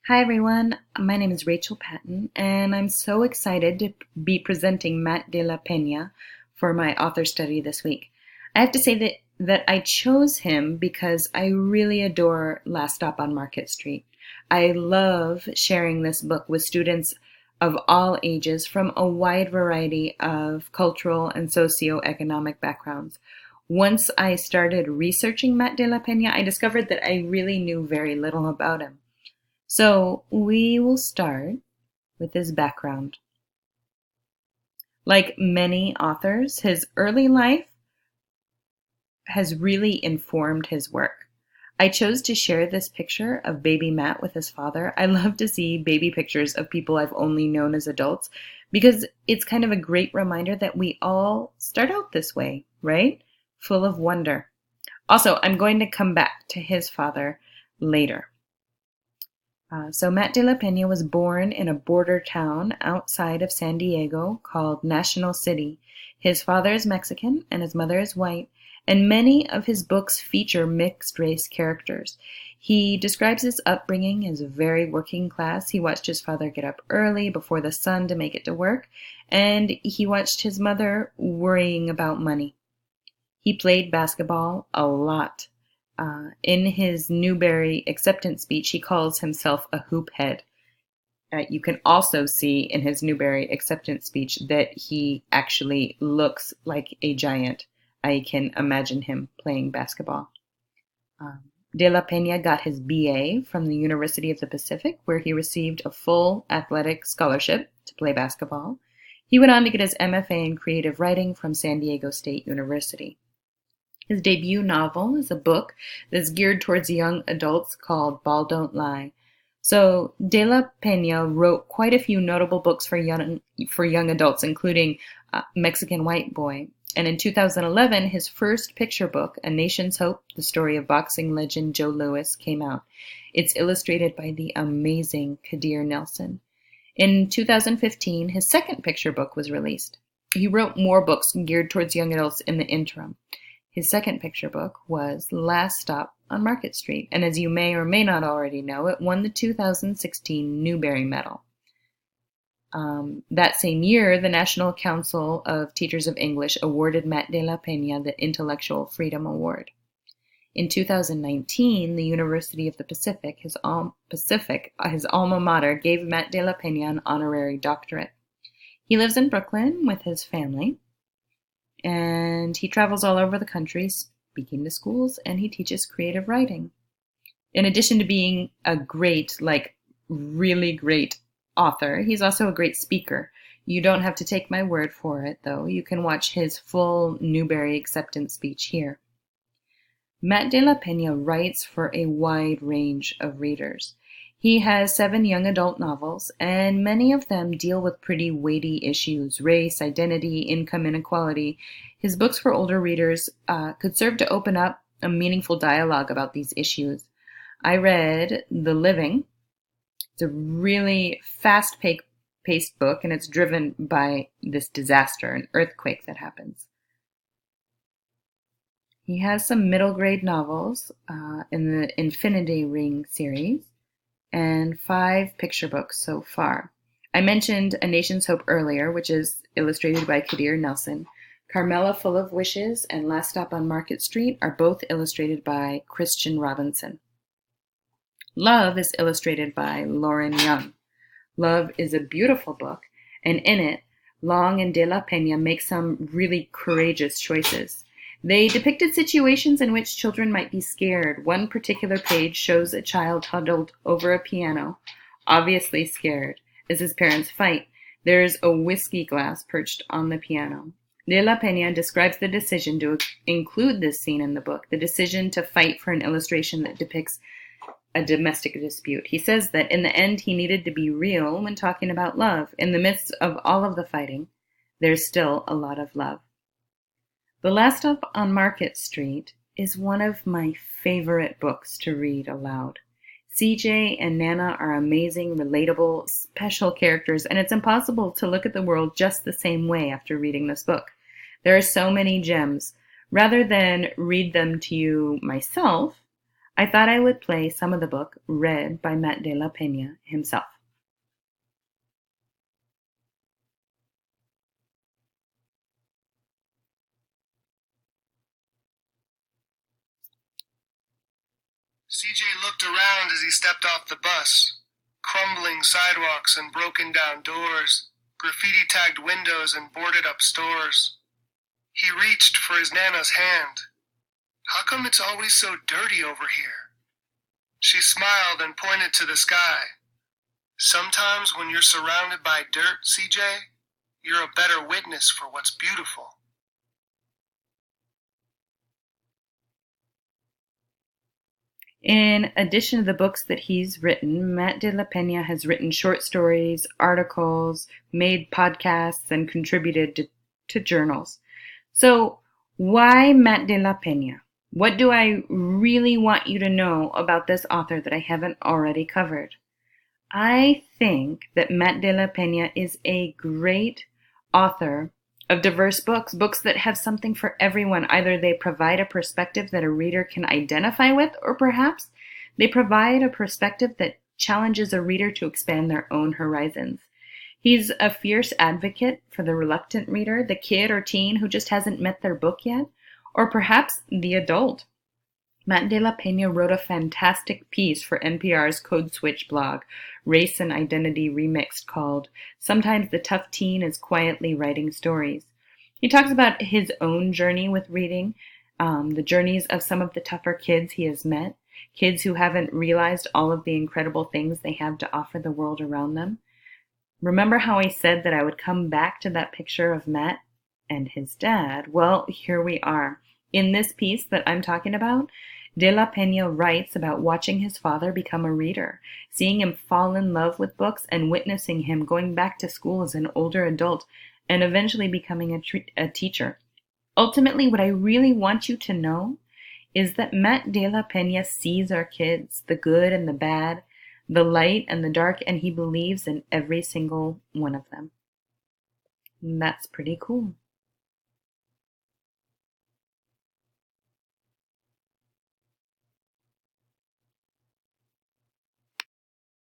Hi everyone, my name is Rachel Patton, and I'm so excited to be presenting Matt de la Peña for my author study this week. I have to say that I chose him because I really adore Last Stop on Market Street. I love sharing this book with students of all ages from a wide variety of cultural and socioeconomic backgrounds. Once I started researching Matt de la Peña, I discovered that I really knew very little about him. So we will start with his background. Like many authors, his early life has really informed his work. I chose to share this picture of baby Matt with his father. I love to see baby pictures of people I've only known as adults because it's kind of a great reminder that we all start out this way, right? Full of wonder. Also, I'm going to come back to his father later. So Matt de la Peña was born in a border town outside of San Diego called National City. His father is Mexican and his mother is white, and many of his books feature mixed race characters. He describes his upbringing as very working class. He watched his father get up early before the sun to make it to work, and he watched his mother worrying about money. He played basketball a lot. In his Newbery acceptance speech, he calls himself a hoop head. You can also see in his Newbery acceptance speech that he actually looks like a giant. I can imagine him playing basketball. De la Peña got his BA from the University of the Pacific, where he received a full athletic scholarship to play basketball. He went on to get his MFA in creative writing from San Diego State University. His debut novel is a book that's geared towards young adults called Ball Don't Lie. So De la Peña wrote quite a few notable books for young adults, including Mexican White Boy. And in 2011, his first picture book, A Nation's Hope, the story of boxing legend Joe Louis, came out. It's illustrated by the amazing Kadir Nelson. In 2015, his second picture book was released. He wrote more books geared towards young adults in the interim. His second picture book was Last Stop on Market Street, and as you may or may not already know, it won the 2016 Newbery Medal. That same year, the National Council of Teachers of English awarded Matt de la Peña the Intellectual Freedom Award. In 2019, the University of the Pacific, his alma mater, gave Matt de la Peña an honorary doctorate. He lives in Brooklyn with his family, and he travels all over the country speaking to schools, and he teaches creative writing. In addition to being a great, really great author, he's also a great speaker. You don't have to take my word for it, though. You can watch his full Newbery acceptance speech here. Matt de la Peña writes for a wide range of readers. He has 7 young adult novels, and many of them deal with pretty weighty issues: race, identity, income inequality. His books for older readers could serve to open up a meaningful dialogue about these issues. I read The Living. It's a really fast-paced book, and it's driven by this disaster, an earthquake that happens. He has some middle grade novels in the Infinity Ring series, and 5 picture books so far. I mentioned A Nation's Hope earlier, which is illustrated by Kadir Nelson. Carmela Full of Wishes and Last Stop on Market Street are both illustrated by Christian Robinson. Love is illustrated by Lauren Young. Love is a beautiful book, and in it, Long and de la Peña make some really courageous choices. They depicted situations in which children might be scared. One particular page shows a child huddled over a piano, obviously scared, as his parents fight. There's a whiskey glass perched on the piano. De la Peña describes the decision to include this scene in the book, the decision to fight for an illustration that depicts a domestic dispute. He says that in the end he needed to be real when talking about love. In the midst of all of the fighting, there's still a lot of love. The Last Stop on Market Street is one of my favorite books to read aloud. CJ and Nana are amazing, relatable, special characters, and it's impossible to look at the world just the same way after reading this book. There are so many gems. Rather than read them to you myself, I thought I would play some of the book read by Matt de la Peña himself. CJ looked around as he stepped off the bus. Crumbling sidewalks and broken down doors, graffiti-tagged windows and boarded-up stores. He reached for his Nana's hand. How come it's always so dirty over here? She smiled and pointed to the sky. Sometimes when you're surrounded by dirt, CJ, you're a better witness for what's beautiful. In addition to the books that he's written, Matt de la Peña has written short stories, articles, made podcasts, and contributed to journals. So, why Matt de la Peña? What do I really want you to know about this author that I haven't already covered? I think that Matt de la Peña is a great author of diverse books, books that have something for everyone. Either they provide a perspective that a reader can identify with, or perhaps they provide a perspective that challenges a reader to expand their own horizons. He's a fierce advocate for the reluctant reader, the kid or teen who just hasn't met their book yet, or perhaps the adult. Matt de la Peña wrote a fantastic piece for NPR's Code Switch blog, Race and Identity Remixed, called Sometimes the Tough Teen is Quietly Writing Stories. He talks about his own journey with reading, the journeys of some of the tougher kids he has met, kids who haven't realized all of the incredible things they have to offer the world around them. Remember how I said that I would come back to that picture of Matt and his dad? Well, here we are. In this piece that I'm talking about, de la Peña writes about watching his father become a reader, seeing him fall in love with books, and witnessing him going back to school as an older adult and eventually becoming a teacher. Ultimately, what I really want you to know is that Matt de la Peña sees our kids, the good and the bad, the light and the dark, and he believes in every single one of them. And that's pretty cool.